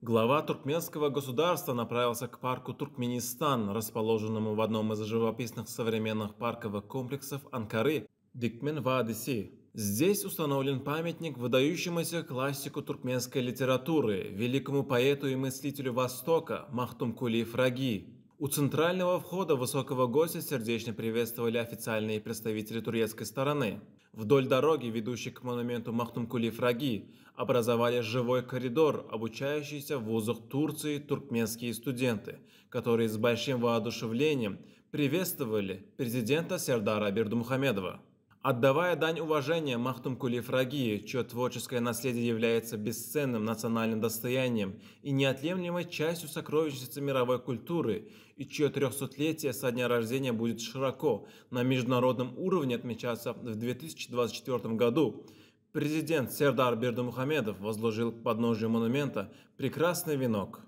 Глава туркменского государства направился к парку Туркменистан, расположенному в одном из живописных современных парковых комплексов Анкары, Дикмен Вадиси. Здесь установлен памятник выдающемуся классику туркменской литературы, великому поэту и мыслителю Востока Махтумкули Фраги. У центрального входа высокого гостя сердечно приветствовали официальные представители турецкой стороны. Вдоль дороги, ведущей к монументу Махтумкули Фраги, образовали живой коридор, обучающийся в вузах Турции туркменские студенты, которые с большим воодушевлением приветствовали президента Сердара Бердымухамедова. Отдавая дань уважения Махтумкули Фраги, чье творческое наследие является бесценным национальным достоянием и неотъемлемой частью сокровищницы мировой культуры, и чье 300-летие со дня рождения будет широко на международном уровне отмечаться в 2024 году, президент Сердар Бердымухамедов возложил к подножию монумента прекрасный венок.